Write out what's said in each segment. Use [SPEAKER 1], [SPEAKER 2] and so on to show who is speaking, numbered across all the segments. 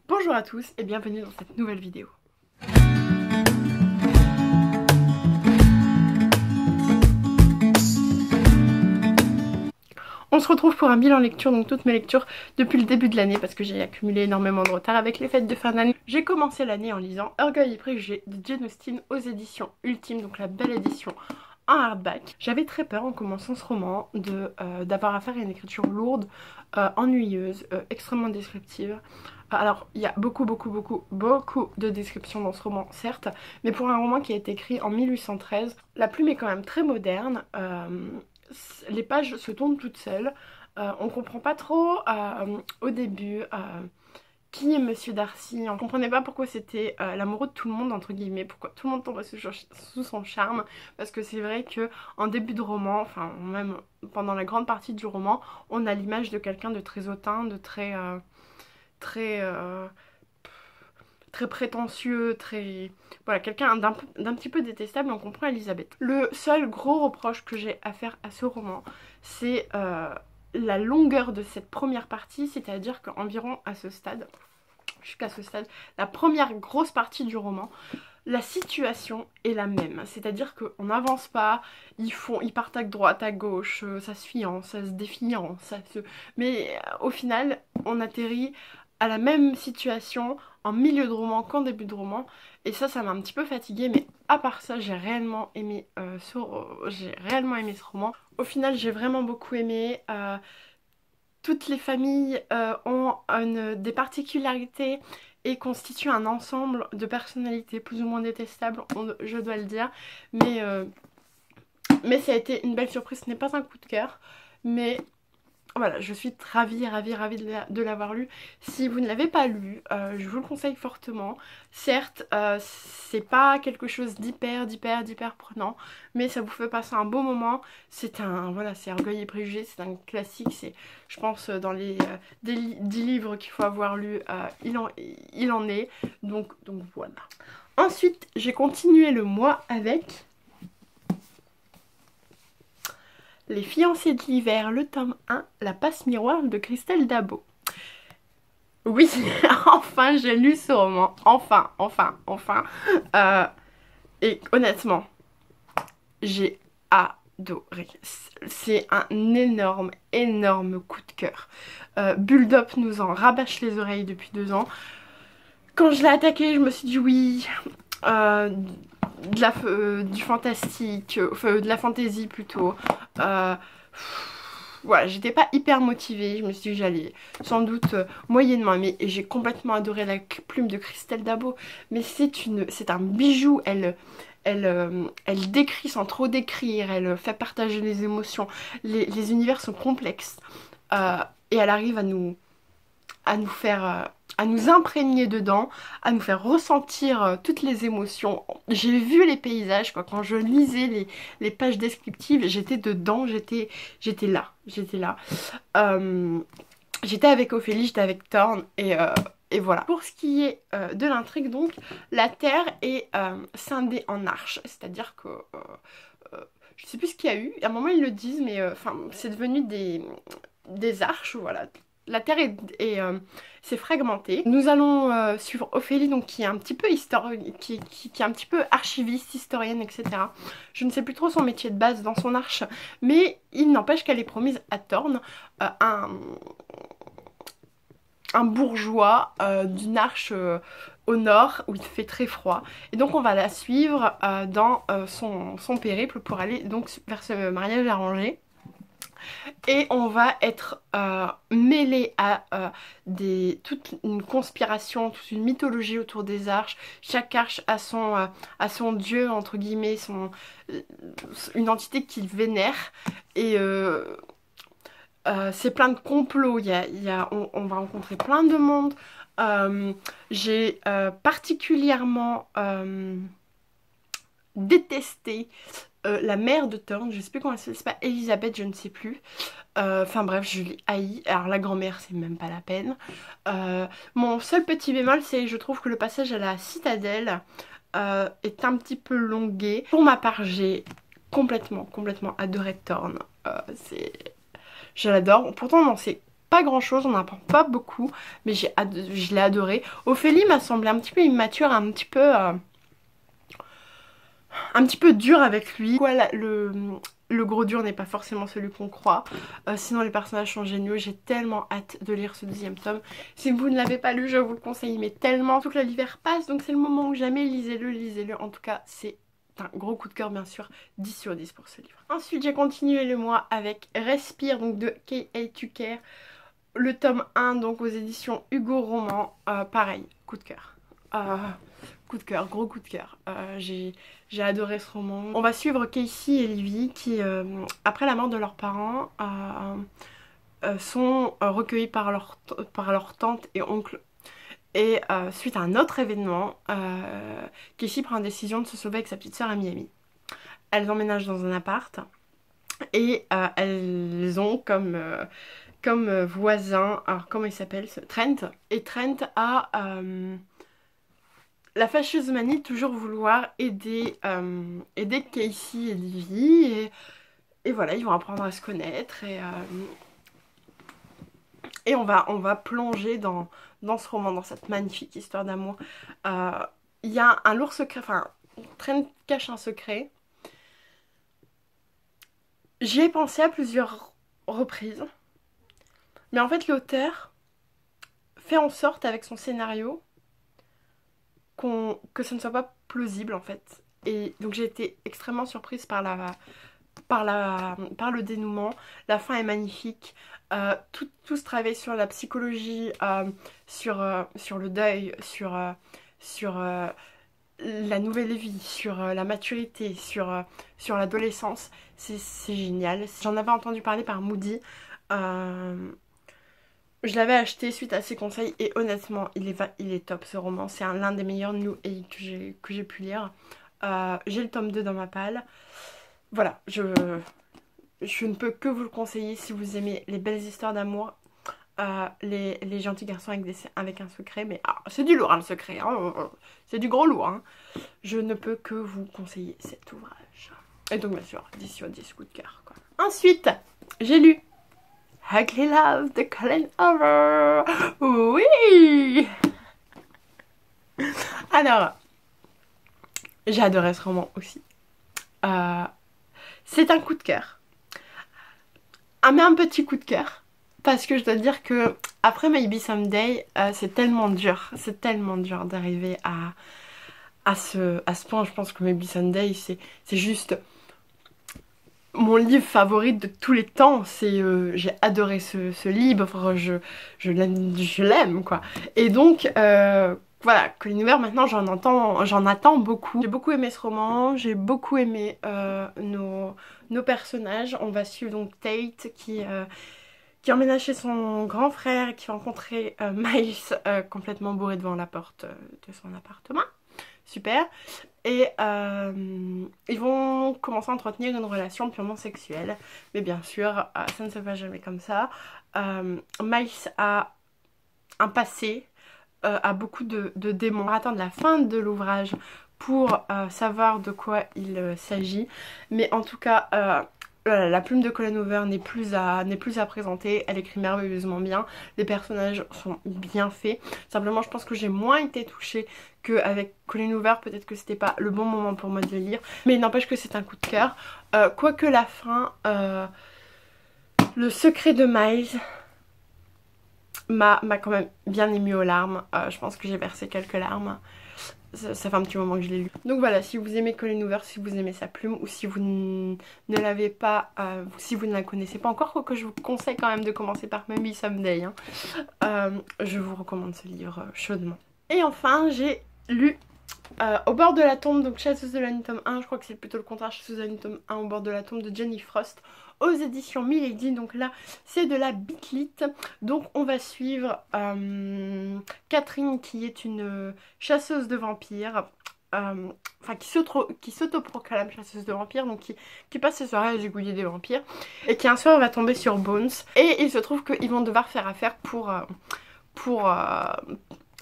[SPEAKER 1] Bonjour à tous et bienvenue dans cette nouvelle vidéo. On se retrouve pour un bilan lecture, donc toutes mes lectures depuis le début de l'année parce que j'ai accumulé énormément de retard avec les fêtes de fin d'année. J'ai commencé l'année en lisant Orgueil et Préjugés de Jane Austen aux éditions Ultime, donc la belle édition en hardback. J'avais très peur en commençant ce roman d'avoir affaire à une écriture lourde, ennuyeuse, extrêmement descriptive. Alors il y a beaucoup de descriptions dans ce roman, certes, mais pour un roman qui a été écrit en 1813, la plume est quand même très moderne. Les pages se tournent toutes seules. On comprend pas trop au début qui est Monsieur Darcy. On comprenait pas pourquoi c'était l'amoureux de tout le monde, entre guillemets, pourquoi tout le monde tombait sous son charme. Parce que c'est vrai que en début de roman, enfin même pendant la grande partie du roman, on a l'image de quelqu'un de très hautain, de très prétentieux, voilà, quelqu'un d'un petit peu détestable. On comprend Elisabeth. Le seul gros reproche que j'ai à faire à ce roman, c'est la longueur de cette première partie, c'est-à-dire qu'environ à ce stade, jusqu'à ce stade, la première grosse partie du roman, la situation est la même, c'est-à-dire qu'on n'avance pas, ils partent à droite, à gauche, ça se fiance, ça se défiance, mais au final, on atterrit à la même situation en milieu de roman qu'en début de roman, et ça m'a un petit peu fatiguée, mais à part ça, j'ai réellement aimé ce roman. Au final, j'ai vraiment beaucoup aimé. Toutes les familles ont des particularités et constituent un ensemble de personnalités plus ou moins détestables, je dois le dire. Mais ça a été une belle surprise, ce n'est pas un coup de cœur. Mais voilà, je suis ravie de l'avoir lu. Si vous ne l'avez pas lu, je vous le conseille fortement. Certes, c'est pas quelque chose d'hyper prenant, mais ça vous fait passer un beau moment. Voilà, c'est Orgueil et Préjugés, c'est un classique. C'est, je pense, dans les 10 livres qu'il faut avoir lu, il en est. Donc voilà. Ensuite, j'ai continué le mois avec Les fiancés de l'hiver, le tome 1, La passe miroir de Christelle Dabo. Oui, enfin j'ai lu ce roman. Enfin. Et honnêtement, j'ai adoré. C'est un énorme coup de cœur. Bulldop nous en rabâche les oreilles depuis 2 ans. Quand je l'ai attaqué, je me suis dit oui. Du fantastique, de la fantasy plutôt. Voilà, j'étais pas hyper motivée, je me suis dit que j'allais sans doute moyennement aimer, et j'ai complètement adoré la plume de Christelle Dabo. Mais c'est un bijou, elle décrit sans trop décrire, elle fait partager les émotions, les univers sont complexes, et elle arrive à nous imprégner dedans, à nous faire ressentir toutes les émotions. J'ai vu les paysages, quoi. Quand je lisais les pages descriptives, j'étais dedans, j'étais là. J'étais avec Ophélie, j'étais avec Thorne, et voilà. Pour ce qui est de l'intrigue, donc, la Terre est scindée en arches, c'est-à-dire que je sais plus ce qu'il y a eu, à un moment ils le disent, mais c'est devenu des arches, voilà. La Terre s'est fragmentée. Nous allons suivre Ophélie, donc qui est un petit peu qui est un petit peu archiviste, historienne, etc. Je ne sais plus trop son métier de base dans son arche, mais il n'empêche qu'elle est promise à Thorne, un bourgeois d'une arche au nord où il fait très froid. Et donc on va la suivre dans son périple pour aller donc vers ce mariage arrangé. Et on va être mêlé à toute une conspiration, toute une mythologie autour des arches. Chaque arche a son dieu, entre guillemets, une entité qu'il vénère. Et c'est plein de complots, on va rencontrer plein de monde. J'ai particulièrement détesté la mère de Thorne, je sais plus comment elle s'appelle, c'est pas Elisabeth, je ne sais plus. Enfin bref, je l'ai haï. Alors la grand-mère, c'est même pas la peine. Mon seul petit bémol, c'est je trouve que le passage à la citadelle est un petit peu longué. Pour ma part, j'ai complètement adoré Thorne. Je l'adore. Pourtant, non, c'est pas grand chose, on n'apprend pas beaucoup, mais je l'ai adoré. Ophélie m'a semblé un petit peu immature, un petit peu dur avec lui. Voilà, le gros dur n'est pas forcément celui qu'on croit. Sinon les personnages sont géniaux. J'ai tellement hâte de lire ce 10e tome. Si vous ne l'avez pas lu, je vous le conseille, mais tellement. Tout que l'hiver passe, donc c'est le moment ou jamais. Lisez-le, lisez-le. En tout cas, c'est un gros coup de cœur, bien sûr. 10 sur 10 pour ce livre. Ensuite, j'ai continué le mois avec Respire, donc de K.A. Tucker. Le tome 1, donc aux éditions Hugo Roman. Pareil, coup de cœur. Coup de cœur, gros coup de cœur. J'ai adoré ce roman. On va suivre Casey et Livy qui, après la mort de leurs parents, sont recueillis par leur tante et oncle. Et suite à un autre événement, Casey prend la décision de se sauver avec sa petite sœur à Miami. Elles emménagent dans un appart et elles ont comme voisin, alors comment il s'appelle, Trent. Et Trent a la fâcheuse manie de toujours vouloir aider Casey et Livy. Et voilà, ils vont apprendre à se connaître. Et on va plonger dans ce roman, dans cette magnifique histoire d'amour. Il y a un lourd secret, enfin, Trent cache un secret. J'y ai pensé à plusieurs reprises. Mais en fait, l'auteur fait en sorte avec son scénario que ce ne soit pas plausible en fait. Et donc j'ai été extrêmement surprise par le dénouement. La fin est magnifique. Tout ce travail sur la psychologie, sur le deuil, sur la nouvelle vie, sur la maturité, sur l'adolescence, c'est génial. J'en avais entendu parler par Moody. Je l'avais acheté suite à ses conseils et honnêtement, il est top ce roman. C'est l'un des meilleurs New Age que j'ai pu lire. J'ai le tome 2 dans ma palle. Voilà, je ne peux que vous le conseiller si vous aimez les belles histoires d'amour. Les gentils garçons avec un secret. Mais c'est du lourd hein, le secret. Hein. C'est du gros lourd. Hein. Je ne peux que vous conseiller cet ouvrage. Et donc bien sûr, 10 sur 10 coup de cœur. Quoi. Ensuite, j'ai lu Ugly Love de Colleen Hoover. Oui. Alors, j'ai adoré ce roman aussi. C'est un coup de cœur. Mais un petit coup de cœur. Parce que je dois dire que après Maybe Someday, c'est tellement dur. C'est tellement dur d'arriver à ce point. Je pense que Maybe Someday, c'est juste mon livre favori de tous les temps. J'ai adoré ce livre, je l'aime quoi. Et donc voilà, Colleen Hoover maintenant j'en attends beaucoup. J'ai beaucoup aimé ce roman, j'ai beaucoup aimé nos personnages. On va suivre donc Tate qui emménage chez son grand frère et qui va rencontrer Miles complètement bourré devant la porte de son appartement. Super. Et ils vont commencer à entretenir une relation purement sexuelle. Mais bien sûr, ça ne se passe jamais comme ça. Miles a un passé, a beaucoup de démons. On va attendre la fin de l'ouvrage pour savoir de quoi il s'agit. Mais en tout cas, la plume de Colleen Hoover n'est plus à présenter. Elle écrit merveilleusement bien. Les personnages sont bien faits. Simplement, je pense que j'ai moins été touchée qu'avec Colleen Hoover. Peut-être que c'était pas le bon moment pour moi de le lire. Mais il n'empêche que c'est un coup de cœur. Quoique la fin, le secret de Miles m'a quand même bien émue aux larmes. Je pense que j'ai versé quelques larmes. Ça fait un petit moment que je l'ai lu. Donc voilà, si vous aimez Colleen Hoover, si vous aimez sa plume ou si vous ne l'avez pas, si vous ne la connaissez pas encore, quoique je vous conseille quand même de commencer par Maybe Someday. Hein. Je vous recommande ce livre chaudement. Et enfin, j'ai lu Au bord de la tombe, donc Chasseuse de la nuit tome 1, je crois que c'est plutôt le contraire, Chasseuse de la nuit tome 1, Au bord de la tombe de Jenny Frost aux éditions Milady. Donc là c'est de la bitlit. Donc on va suivre Catherine qui est une chasseuse de vampires, enfin qui s'autoproclame chasseuse de vampires, donc qui passe ses soirées à zigouiller des vampires et qui un soir va tomber sur Bones et il se trouve qu'ils vont devoir faire affaire pour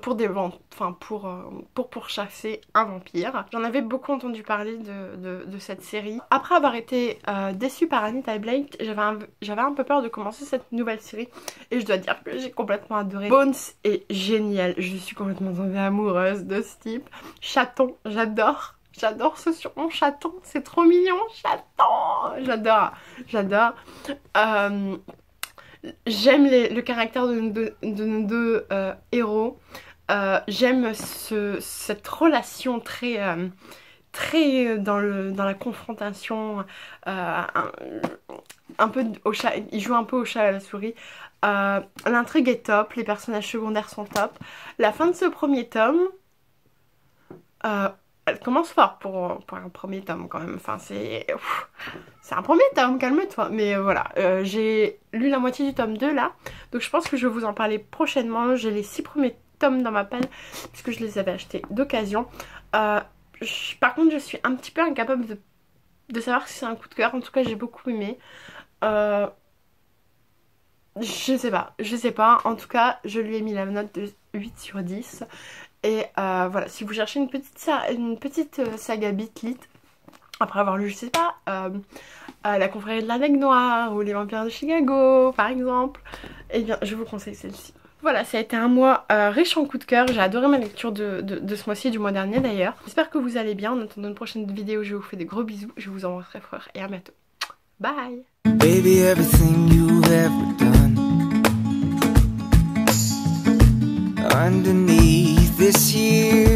[SPEAKER 1] pour pourchasser un vampire. J'en avais beaucoup entendu parler de cette série. Après avoir été déçue par Anita Blake, j'avais un peu peur de commencer cette nouvelle série et je dois dire que j'ai complètement adoré. Bones est génial, je suis complètement tombée amoureuse de ce type. Chaton, j'adore. J'adore ce surnom chaton, c'est trop mignon, chaton. J'adore. J'aime le caractère de nos deux héros. J'aime cette relation très dans la confrontation, un peu au chat, il joue un peu au chat et à la souris. L'intrigue est top, les personnages secondaires sont top. La fin de ce premier tome, elle commence fort pour un premier tome quand même. Enfin, c'est un premier tome, calme-toi. Mais voilà, j'ai lu la moitié du tome 2 là. Donc je pense que je vais vous en parler prochainement. J'ai les 6 premiers tomes dans ma palle puisque je les avais achetés d'occasion. Par contre, je suis un petit peu incapable de savoir si c'est un coup de cœur. En tout cas, j'ai beaucoup aimé. Je sais pas. En tout cas, je lui ai mis la note de 8 sur 10. Et voilà, si vous cherchez une petite saga Beat-Lit, après avoir lu, je sais pas, La confrérie de la Lègue Noire ou Les Vampires de Chicago, par exemple, eh bien, je vous conseille celle-ci. Voilà, ça a été un mois riche en coups de cœur. J'ai adoré ma lecture de ce mois-ci, du mois dernier d'ailleurs. J'espère que vous allez bien. En attendant une prochaine vidéo, je vous fais des gros bisous. Je vous embrasse très fort et à bientôt. Bye. Baby, everything you've ever done underneath this year